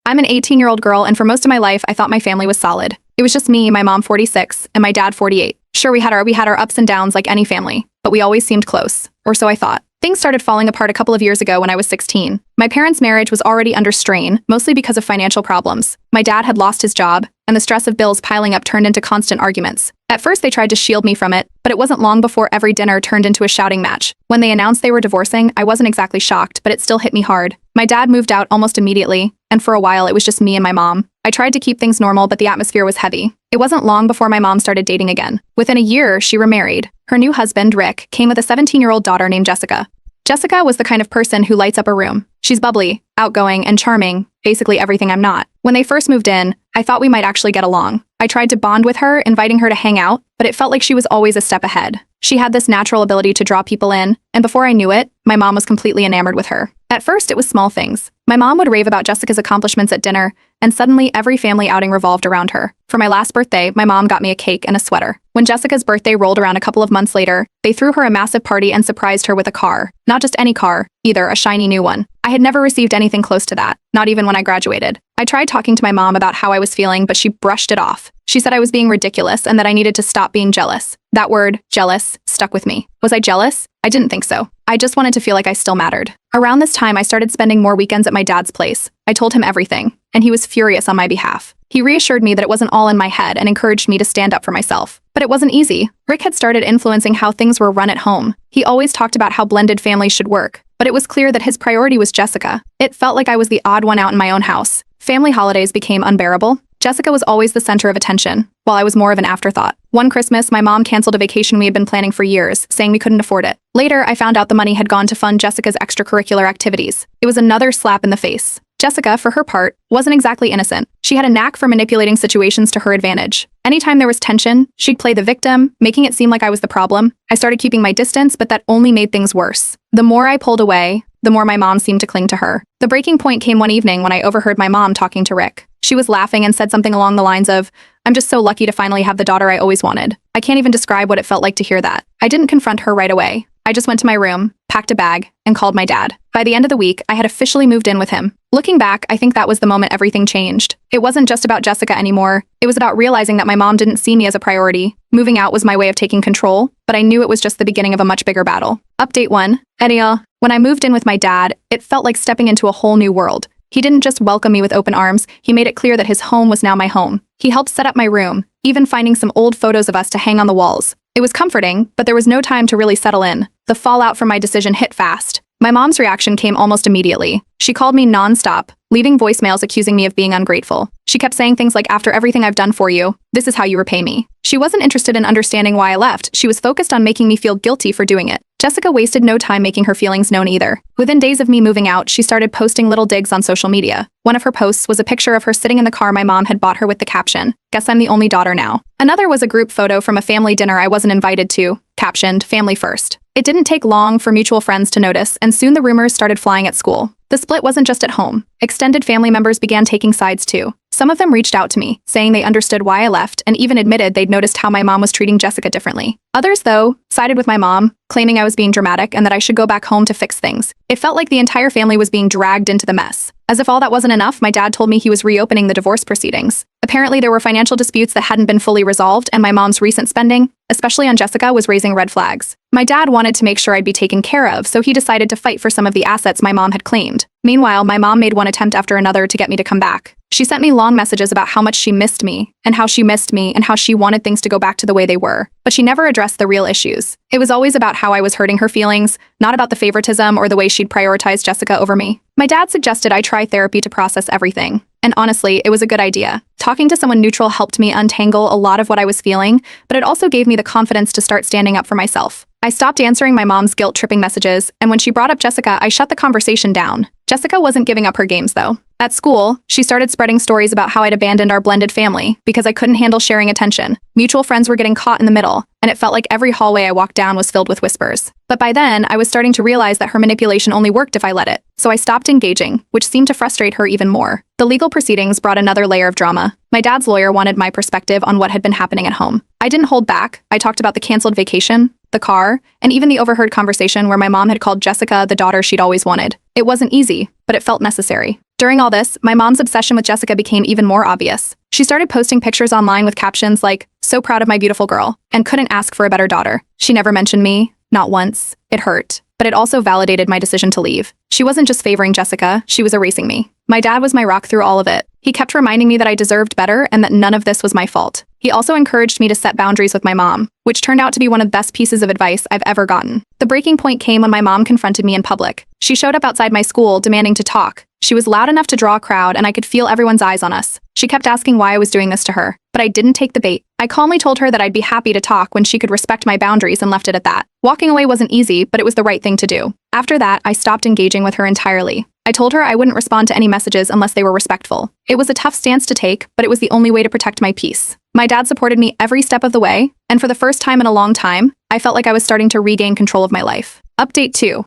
I'm an 18-year-old girl, and for most of my life, I thought my family was solid. It was just me, my mom 46, and my dad 48. Sure, we had our ups and downs like any family, but we always seemed close, or so I thought. Things started falling apart a couple of years ago when I was 16. My parents' marriage was already under strain, mostly because of financial problems. My dad had lost his job, and the stress of bills piling up turned into constant arguments. At first, they tried to shield me from it, but it wasn't long before every dinner turned into a shouting match. When they announced they were divorcing, I wasn't exactly shocked, but it still hit me hard. My dad moved out almost immediately, and for a while it was just me and my mom. I tried to keep things normal, but the atmosphere was heavy. It wasn't long before my mom started dating again. Within a year, she remarried. Her new husband, Rick, came with a 17-year-old daughter named Jessica. Jessica was the kind of person who lights up a room. She's bubbly, outgoing, and charming, basically everything I'm not. When they first moved in, I thought we might actually get along. I tried to bond with her, inviting her to hang out, but it felt like she was always a step ahead. She had this natural ability to draw people in, and before I knew it, my mom was completely enamored with her. At first, it was small things. My mom would rave about Jessica's accomplishments at dinner, and suddenly every family outing revolved around her. For my last birthday, my mom got me a cake and a sweater. When Jessica's birthday rolled around a couple of months later, they threw her a massive party and surprised her with a car. Not just any car, either, a shiny new one. I had never received anything close to that, not even when I graduated. I tried talking to my mom about how I was feeling, but she brushed it off. She said I was being ridiculous and that I needed to stop being jealous. That word, jealous, stuck with me. Was I jealous? I didn't think so. I just wanted to feel like I still mattered. Around this time, I started spending more weekends at my dad's place. I told him everything, and he was furious on my behalf. He reassured me that it wasn't all in my head and encouraged me to stand up for myself. But it wasn't easy. Rick had started influencing how things were run at home. He always talked about how blended families should work, but it was clear that his priority was Jessica. It felt like I was the odd one out in my own house. Family holidays became unbearable. Jessica was always the center of attention, while I was more of an afterthought. One Christmas, my mom canceled a vacation we had been planning for years, saying we couldn't afford it. Later, I found out the money had gone to fund Jessica's extracurricular activities. It was another slap in the face. Jessica, for her part, wasn't exactly innocent. She had a knack for manipulating situations to her advantage. Anytime there was tension, she'd play the victim, making it seem like I was the problem. I started keeping my distance, but that only made things worse. The more I pulled away, the more my mom seemed to cling to her. The breaking point came one evening when I overheard my mom talking to Rick. She was laughing and said something along the lines of, "I'm just so lucky to finally have the daughter I always wanted." I can't even describe what it felt like to hear that. I didn't confront her right away. I just went to my room, packed a bag, and called my dad. By the end of the week, I had officially moved in with him. Looking back, I think that was the moment everything changed. It wasn't just about Jessica anymore. It was about realizing that my mom didn't see me as a priority. Moving out was my way of taking control, but I knew it was just the beginning of a much bigger battle. Update 1. Edia. When I moved in with my dad, it felt like stepping into a whole new world. He didn't just welcome me with open arms, he made it clear that his home was now my home. He helped set up my room, even finding some old photos of us to hang on the walls. It was comforting, but there was no time to really settle in. The fallout from my decision hit fast. My mom's reaction came almost immediately. She called me nonstop, leaving voicemails accusing me of being ungrateful. She kept saying things like, "After everything I've done for you, this is how you repay me." She wasn't interested in understanding why I left. She was focused on making me feel guilty for doing it. Jessica wasted no time making her feelings known either. Within days of me moving out, she started posting little digs on social media. One of her posts was a picture of her sitting in the car my mom had bought her with the caption, "Guess I'm the only daughter now." Another was a group photo from a family dinner I wasn't invited to, captioned, "Family first." It didn't take long for mutual friends to notice, and soon the rumors started flying at school. The split wasn't just at home. Extended family members began taking sides too. Some of them reached out to me, saying they understood why I left and even admitted they'd noticed how my mom was treating Jessica differently. Others, though, sided with my mom, claiming I was being dramatic and that I should go back home to fix things. It felt like the entire family was being dragged into the mess. As if all that wasn't enough, my dad told me he was reopening the divorce proceedings. Apparently, there were financial disputes that hadn't been fully resolved, and my mom's recent spending, especially on Jessica, was raising red flags. My dad wanted to make sure I'd be taken care of, so he decided to fight for some of the assets my mom had claimed. Meanwhile, my mom made one attempt after another to get me to come back. She sent me long messages about how much she missed me, and how she missed me, and how she wanted things to go back to the way they were. But she never addressed the real issues. It was always about how I was hurting her feelings, not about the favoritism or the way she'd prioritized Jessica over me. My dad suggested I try therapy to process everything. And honestly, it was a good idea. Talking to someone neutral helped me untangle a lot of what I was feeling, but it also gave me the confidence to start standing up for myself. I stopped answering my mom's guilt-tripping messages, and when she brought up Jessica, I shut the conversation down. Jessica wasn't giving up her games, though. At school, she started spreading stories about how I'd abandoned our blended family because I couldn't handle sharing attention. Mutual friends were getting caught in the middle, and it felt like every hallway I walked down was filled with whispers. But by then, I was starting to realize that her manipulation only worked if I let it. So I stopped engaging, which seemed to frustrate her even more. The legal proceedings brought another layer of drama. My dad's lawyer wanted my perspective on what had been happening at home. I didn't hold back. I talked about the canceled vacation, the car, and even the overheard conversation where my mom had called Jessica the daughter she'd always wanted. It wasn't easy, but it felt necessary. During all this, my mom's obsession with Jessica became even more obvious. She started posting pictures online with captions like, "So proud of my beautiful girl," and couldn't ask for a better daughter. She never mentioned me, not once. It hurt, but it also validated my decision to leave. She wasn't just favoring Jessica, she was erasing me. My dad was my rock through all of it. He kept reminding me that I deserved better and that none of this was my fault. He also encouraged me to set boundaries with my mom, which turned out to be one of the best pieces of advice I've ever gotten. The breaking point came when my mom confronted me in public. She showed up outside my school demanding to talk. She was loud enough to draw a crowd, and I could feel everyone's eyes on us. She kept asking why I was doing this to her, but I didn't take the bait. I calmly told her that I'd be happy to talk when she could respect my boundaries and left it at that. Walking away wasn't easy, but it was the right thing to do. After that, I stopped engaging with her entirely. I told her I wouldn't respond to any messages unless they were respectful. It was a tough stance to take, but it was the only way to protect my peace. My dad supported me every step of the way, and for the first time in a long time, I felt like I was starting to regain control of my life. Update 2.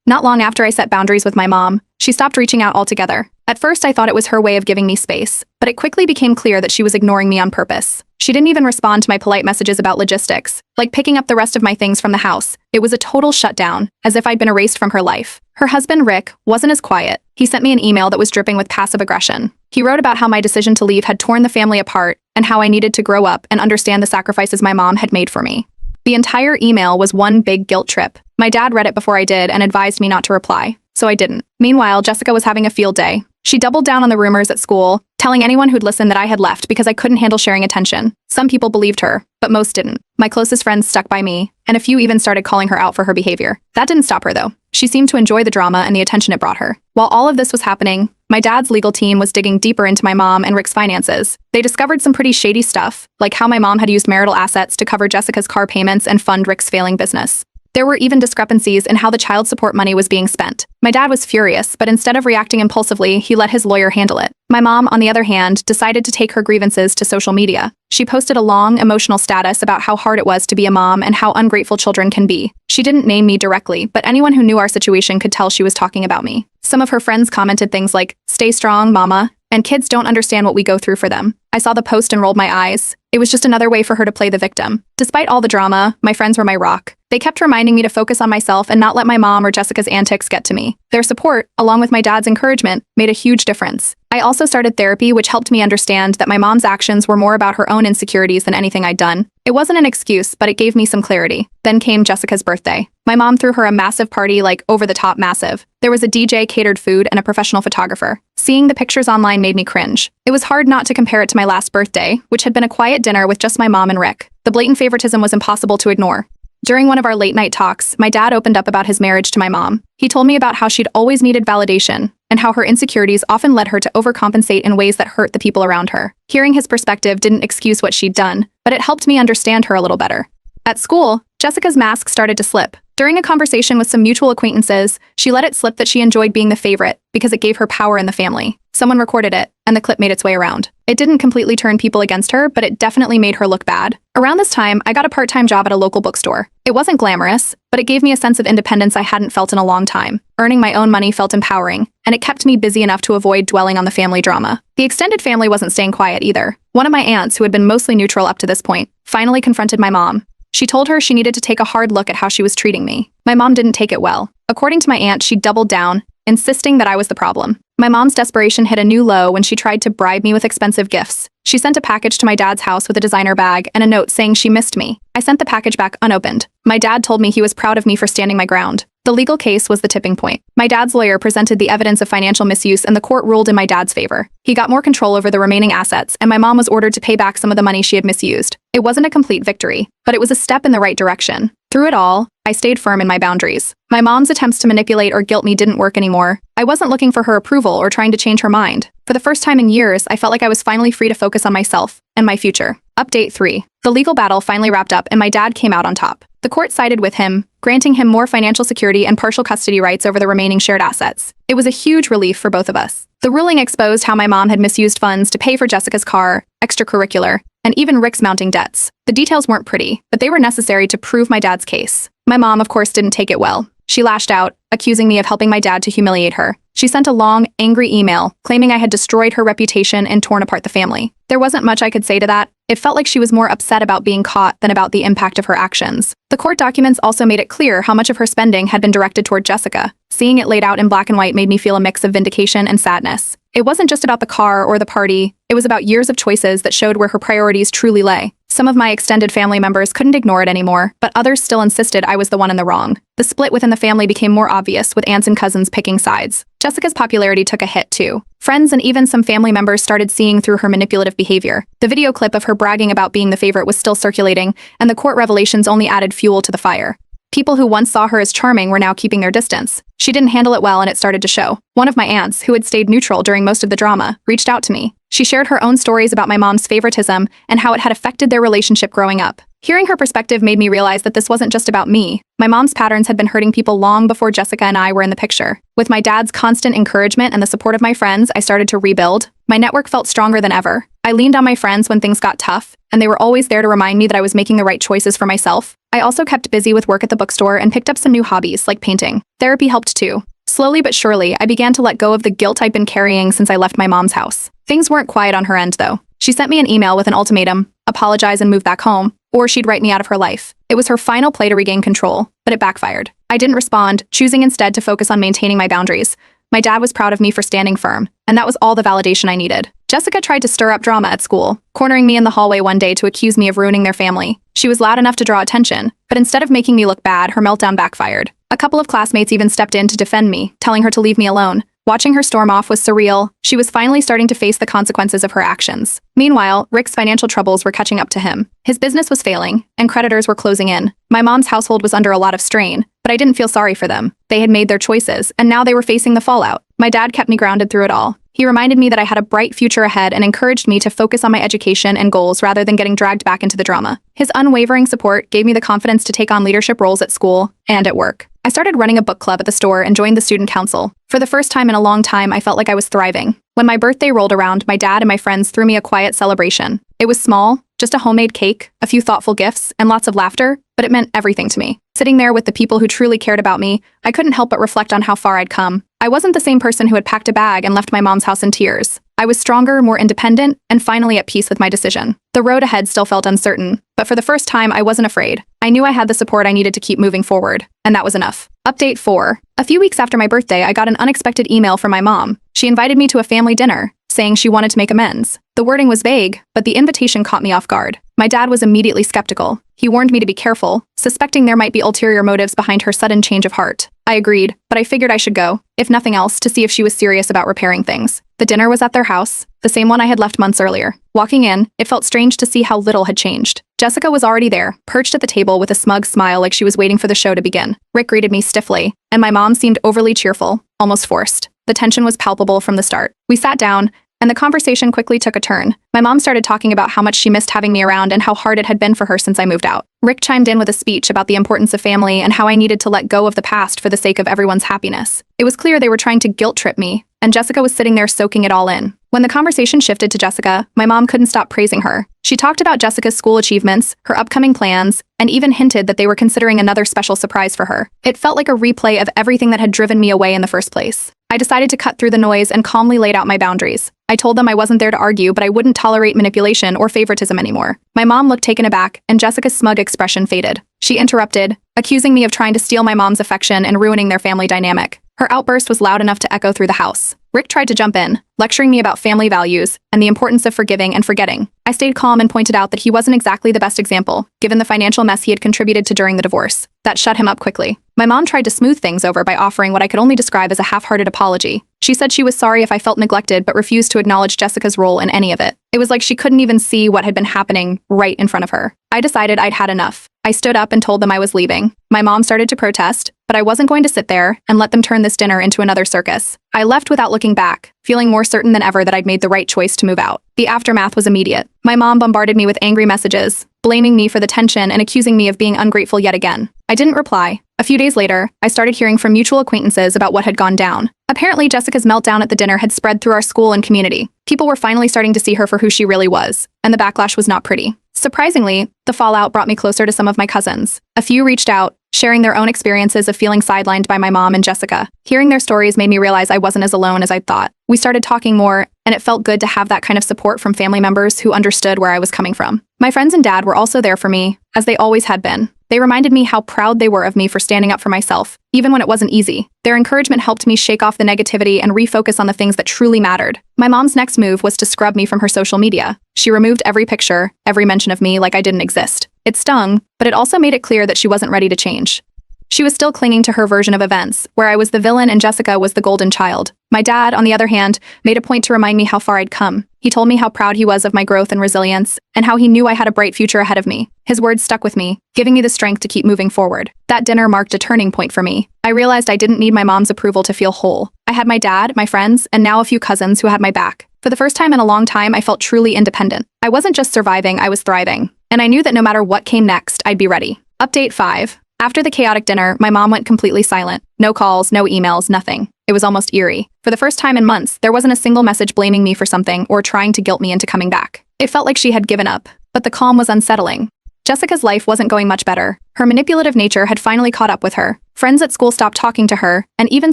Not long after I set boundaries with my mom, she stopped reaching out altogether. At first, I thought it was her way of giving me space, but it quickly became clear that she was ignoring me on purpose. She didn't even respond to my polite messages about logistics, like picking up the rest of my things from the house. It was a total shutdown, as if I'd been erased from her life. Her husband, Rick, wasn't as quiet. He sent me an email that was dripping with passive aggression. He wrote about how my decision to leave had torn the family apart and how I needed to grow up and understand the sacrifices my mom had made for me. The entire email was one big guilt trip. My dad read it before I did and advised me not to reply, so I didn't. Meanwhile, Jessica was having a field day. She doubled down on the rumors at school, telling anyone who'd listen that I had left because I couldn't handle sharing attention. Some people believed her, but most didn't. My closest friends stuck by me, and a few even started calling her out for her behavior. That didn't stop her, though. She seemed to enjoy the drama and the attention it brought her. While all of this was happening, my dad's legal team was digging deeper into my mom and Rick's finances. They discovered some pretty shady stuff, like how my mom had used marital assets to cover Jessica's car payments and fund Rick's failing business. There were even discrepancies in how the child support money was being spent. My dad was furious, but instead of reacting impulsively, he let his lawyer handle it. My mom, on the other hand, decided to take her grievances to social media. She posted a long, emotional status about how hard it was to be a mom and how ungrateful children can be. She didn't name me directly, but anyone who knew our situation could tell she was talking about me. Some of her friends commented things like, "Stay strong, mama," and "Kids don't understand what we go through for them." I saw the post and rolled my eyes. It was just another way for her to play the victim. Despite all the drama, my friends were my rock. They kept reminding me to focus on myself and not let my mom or Jessica's antics get to me. Their support, along with my dad's encouragement, made a huge difference. I also started therapy, which helped me understand that my mom's actions were more about her own insecurities than anything I'd done. It wasn't an excuse, but it gave me some clarity. Then came Jessica's birthday. My mom threw her a massive party, like over-the-top massive. There was a DJ, catered food, and a professional photographer. Seeing the pictures online made me cringe. It was hard not to compare it to my last birthday, which had been a quiet dinner with just my mom and Rick. The blatant favoritism was impossible to ignore. During one of our late-night talks, my dad opened up about his marriage to my mom. He told me about how she'd always needed validation, and how her insecurities often led her to overcompensate in ways that hurt the people around her. Hearing his perspective didn't excuse what she'd done, but it helped me understand her a little better. At school, Jessica's mask started to slip. During a conversation with some mutual acquaintances, she let it slip that she enjoyed being the favorite because it gave her power in the family. Someone recorded it, and the clip made its way around. It didn't completely turn people against her, but it definitely made her look bad. Around this time, I got a part-time job at a local bookstore. It wasn't glamorous, but it gave me a sense of independence I hadn't felt in a long time. Earning my own money felt empowering, and it kept me busy enough to avoid dwelling on the family drama. The extended family wasn't staying quiet either. One of my aunts, who had been mostly neutral up to this point, finally confronted my mom. She told her she needed to take a hard look at how she was treating me. My mom didn't take it well. According to my aunt, she doubled down, insisting that I was the problem. My mom's desperation hit a new low when she tried to bribe me with expensive gifts. She sent a package to my dad's house with a designer bag and a note saying she missed me. I sent the package back unopened. My dad told me he was proud of me for standing my ground. The legal case was the tipping point. My dad's lawyer presented the evidence of financial misuse and the court ruled in my dad's favor. He got more control over the remaining assets, and my mom was ordered to pay back some of the money she had misused. It wasn't a complete victory, but it was a step in the right direction. Through it all, I stayed firm in my boundaries. My mom's attempts to manipulate or guilt me didn't work anymore. I wasn't looking for her approval or trying to change her mind. For the first time in years, I felt like I was finally free to focus on myself and my future. Update 3. The legal battle finally wrapped up and my dad came out on top. The court sided with him, granting him more financial security and partial custody rights over the remaining shared assets. It was a huge relief for both of us. The ruling exposed how my mom had misused funds to pay for Jessica's car, extracurricular, and even Rick's mounting debts. The details weren't pretty, but they were necessary to prove my dad's case. My mom, of course, didn't take it well. She lashed out, accusing me of helping my dad to humiliate her. She sent a long, angry email, claiming I had destroyed her reputation and torn apart the family. There wasn't much I could say to that. It felt like she was more upset about being caught than about the impact of her actions. The court documents also made it clear how much of her spending had been directed toward Jessica. Seeing it laid out in black and white made me feel a mix of vindication and sadness. It wasn't just about the car or the party, it was about years of choices that showed where her priorities truly lay. Some of my extended family members couldn't ignore it anymore, but others still insisted I was the one in the wrong. The split within the family became more obvious, with aunts and cousins picking sides. Jessica's popularity took a hit too. Friends and even some family members started seeing through her manipulative behavior. The video clip of her bragging about being the favorite was still circulating, and the court revelations only added fuel to the fire. People who once saw her as charming were now keeping their distance. She didn't handle it well and it started to show. One of my aunts, who had stayed neutral during most of the drama, reached out to me. She shared her own stories about my mom's favoritism and how it had affected their relationship growing up. Hearing her perspective made me realize that this wasn't just about me. My mom's patterns had been hurting people long before Jessica and I were in the picture. With my dad's constant encouragement and the support of my friends, I started to rebuild. My network felt stronger than ever. I leaned on my friends when things got tough, and they were always there to remind me that I was making the right choices for myself. I also kept busy with work at the bookstore and picked up some new hobbies, like painting. Therapy helped too. Slowly but surely, I began to let go of the guilt I'd been carrying since I left my mom's house. Things weren't quiet on her end, though. She sent me an email with an ultimatum: apologize and move back home, or she'd write me out of her life. It was her final play to regain control, but it backfired. I didn't respond, choosing instead to focus on maintaining my boundaries. My dad was proud of me for standing firm, and that was all the validation I needed. Jessica tried to stir up drama at school, cornering me in the hallway one day to accuse me of ruining their family. She was loud enough to draw attention, but instead of making me look bad, her meltdown backfired. A couple of classmates even stepped in to defend me, telling her to leave me alone. Watching her storm off was surreal. She was finally starting to face the consequences of her actions. Meanwhile, Rick's financial troubles were catching up to him. His business was failing, and creditors were closing in. My mom's household was under a lot of strain, but I didn't feel sorry for them. They had made their choices, and now they were facing the fallout. My dad kept me grounded through it all. He reminded me that I had a bright future ahead and encouraged me to focus on my education and goals rather than getting dragged back into the drama. His unwavering support gave me the confidence to take on leadership roles at school and at work. I started running a book club at the store and joined the student council. For the first time in a long time, I felt like I was thriving. When my birthday rolled around, my dad and my friends threw me a quiet celebration. It was small, just a homemade cake, a few thoughtful gifts, and lots of laughter, but it meant everything to me. Sitting there with the people who truly cared about me, I couldn't help but reflect on how far I'd come. I wasn't the same person who had packed a bag and left my mom's house in tears. I was stronger, more independent, and finally at peace with my decision. The road ahead still felt uncertain, but for the first time, I wasn't afraid. I knew I had the support I needed to keep moving forward, and that was enough. Update 4. A few weeks after my birthday, I got an unexpected email from my mom. She invited me to a family dinner, saying she wanted to make amends. The wording was vague, but the invitation caught me off guard. My dad was immediately skeptical. He warned me to be careful, suspecting there might be ulterior motives behind her sudden change of heart. I agreed, but I figured I should go, if nothing else, to see if she was serious about repairing things. The dinner was at their house, the same one I had left months earlier. Walking in, it felt strange to see how little had changed. Jessica was already there, perched at the table with a smug smile like she was waiting for the show to begin. Rick greeted me stiffly, and my mom seemed overly cheerful, almost forced. The tension was palpable from the start. We sat down, and the conversation quickly took a turn. My mom started talking about how much she missed having me around and how hard it had been for her since I moved out. Rick chimed in with a speech about the importance of family and how I needed to let go of the past for the sake of everyone's happiness. It was clear they were trying to guilt-trip me, and Jessica was sitting there soaking it all in. When the conversation shifted to Jessica, my mom couldn't stop praising her. She talked about Jessica's school achievements, her upcoming plans, and even hinted that they were considering another special surprise for her. It felt like a replay of everything that had driven me away in the first place. I decided to cut through the noise and calmly laid out my boundaries. I told them I wasn't there to argue, but I wouldn't tolerate manipulation or favoritism anymore. My mom looked taken aback, and Jessica's smug expression faded. She interrupted, accusing me of trying to steal my mom's affection and ruining their family dynamic. Her outburst was loud enough to echo through the house. Rick tried to jump in, lecturing me about family values and the importance of forgiving and forgetting. I stayed calm and pointed out that he wasn't exactly the best example, given the financial mess he had contributed to during the divorce. That shut him up quickly. My mom tried to smooth things over by offering what I could only describe as a half-hearted apology. She said she was sorry if I felt neglected but refused to acknowledge Jessica's role in any of it. It was like she couldn't even see what had been happening right in front of her. I decided I'd had enough. I stood up and told them I was leaving. My mom started to protest, but I wasn't going to sit there and let them turn this dinner into another circus. I left without looking back, feeling more certain than ever that I'd made the right choice to move out. The aftermath was immediate. My mom bombarded me with angry messages, blaming me for the tension and accusing me of being ungrateful yet again. I didn't reply. A few days later, I started hearing from mutual acquaintances about what had gone down. Apparently, Jessica's meltdown at the dinner had spread through our school and community. People were finally starting to see her for who she really was, and the backlash was not pretty. Surprisingly, the fallout brought me closer to some of my cousins. A few reached out, sharing their own experiences of feeling sidelined by my mom and Jessica. Hearing their stories made me realize I wasn't as alone as I thought. We started talking more, and it felt good to have that kind of support from family members who understood where I was coming from. My friends and dad were also there for me, as they always had been. They reminded me how proud they were of me for standing up for myself, even when it wasn't easy. Their encouragement helped me shake off the negativity and refocus on the things that truly mattered. My mom's next move was to scrub me from her social media. She removed every picture, every mention of me like I didn't exist. It stung, but it also made it clear that she wasn't ready to change. She was still clinging to her version of events, where I was the villain and Jessica was the golden child. My dad, on the other hand, made a point to remind me how far I'd come. He told me how proud he was of my growth and resilience, and how he knew I had a bright future ahead of me. His words stuck with me, giving me the strength to keep moving forward. That dinner marked a turning point for me. I realized I didn't need my mom's approval to feel whole. I had my dad, my friends, and now a few cousins who had my back. For the first time in a long time, I felt truly independent. I wasn't just surviving, I was thriving. And I knew that no matter what came next, I'd be ready. Update 5. After the chaotic dinner, my mom went completely silent. No calls, no emails, nothing. It was almost eerie. For the first time in months, there wasn't a single message blaming me for something or trying to guilt me into coming back. It felt like she had given up, but the calm was unsettling. Jessica's life wasn't going much better. Her manipulative nature had finally caught up with her. Friends at school stopped talking to her, and even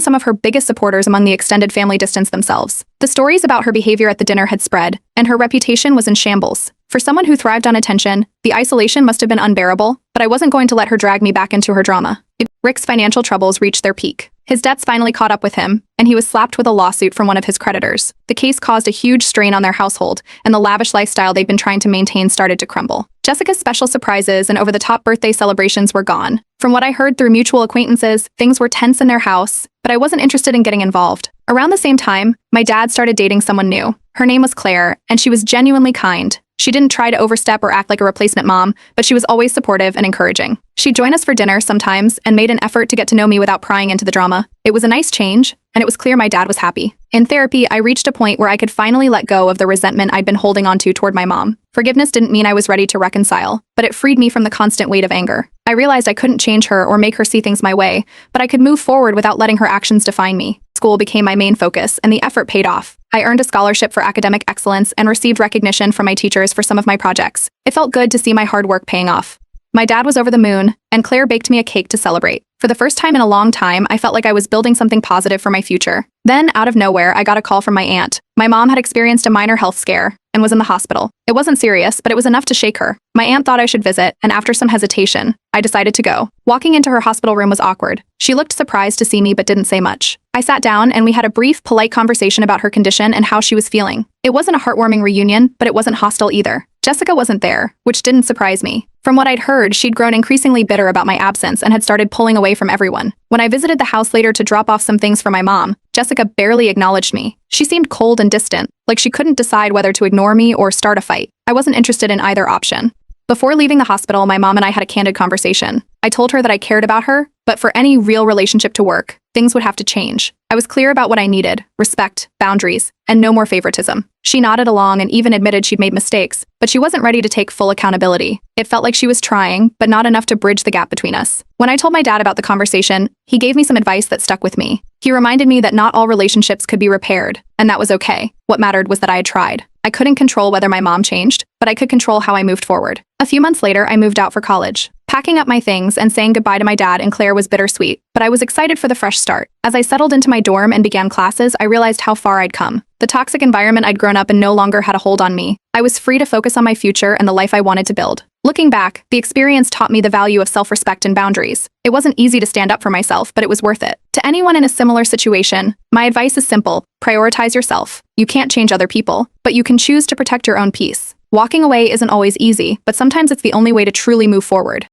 some of her biggest supporters among the extended family distanced themselves. The stories about her behavior at the dinner had spread, and her reputation was in shambles. For someone who thrived on attention, the isolation must have been unbearable, but I wasn't going to let her drag me back into her drama. Rick's financial troubles reached their peak. His debts finally caught up with him, and he was slapped with a lawsuit from one of his creditors. The case caused a huge strain on their household, and the lavish lifestyle they'd been trying to maintain started to crumble. Jessica's special surprises and over-the-top birthday celebrations were gone. From what I heard through mutual acquaintances, things were tense in their house, but I wasn't interested in getting involved. Around the same time, my dad started dating someone new. Her name was Claire, and she was genuinely kind. She didn't try to overstep or act like a replacement mom, but she was always supportive and encouraging. She'd join us for dinner sometimes and made an effort to get to know me without prying into the drama. It was a nice change, and it was clear my dad was happy. In therapy, I reached a point where I could finally let go of the resentment I'd been holding onto toward my mom. Forgiveness didn't mean I was ready to reconcile, but it freed me from the constant weight of anger. I realized I couldn't change her or make her see things my way, but I could move forward without letting her actions define me. School became my main focus, and the effort paid off. I earned a scholarship for academic excellence and received recognition from my teachers for some of my projects. It felt good to see my hard work paying off. My dad was over the moon, and Claire baked me a cake to celebrate. For the first time in a long time, I felt like I was building something positive for my future. Then, out of nowhere, I got a call from my aunt. My mom had experienced a minor health scare and was in the hospital. It wasn't serious, but it was enough to shake her. My aunt thought I should visit, and after some hesitation, I decided to go. Walking into her hospital room was awkward. She looked surprised to see me but didn't say much. I sat down and we had a brief, polite conversation about her condition and how she was feeling. It wasn't a heartwarming reunion, but it wasn't hostile either. Jessica wasn't there, which didn't surprise me. From what I'd heard, she'd grown increasingly bitter about my absence and had started pulling away from everyone. When I visited the house later to drop off some things for my mom, Jessica barely acknowledged me. She seemed cold and distant, like she couldn't decide whether to ignore me or start a fight. I wasn't interested in either option. Before leaving the hospital, my mom and I had a candid conversation. I told her that I cared about her, but for any real relationship to work, things would have to change. I was clear about what I needed: respect, boundaries, and no more favoritism. She nodded along and even admitted she'd made mistakes, but she wasn't ready to take full accountability. It felt like she was trying, but not enough to bridge the gap between us. When I told my dad about the conversation, he gave me some advice that stuck with me. He reminded me that not all relationships could be repaired, and that was okay. What mattered was that I had tried. I couldn't control whether my mom changed, but I could control how I moved forward. A few months later, I moved out for college. Packing up my things and saying goodbye to my dad and Claire was bittersweet, but I was excited for the fresh start. As I settled into my dorm and began classes, I realized how far I'd come. The toxic environment I'd grown up in no longer had a hold on me. I was free to focus on my future and the life I wanted to build. Looking back, the experience taught me the value of self-respect and boundaries. It wasn't easy to stand up for myself, but it was worth it. To anyone in a similar situation, my advice is simple: prioritize yourself. You can't change other people, but you can choose to protect your own peace. Walking away isn't always easy, but sometimes it's the only way to truly move forward.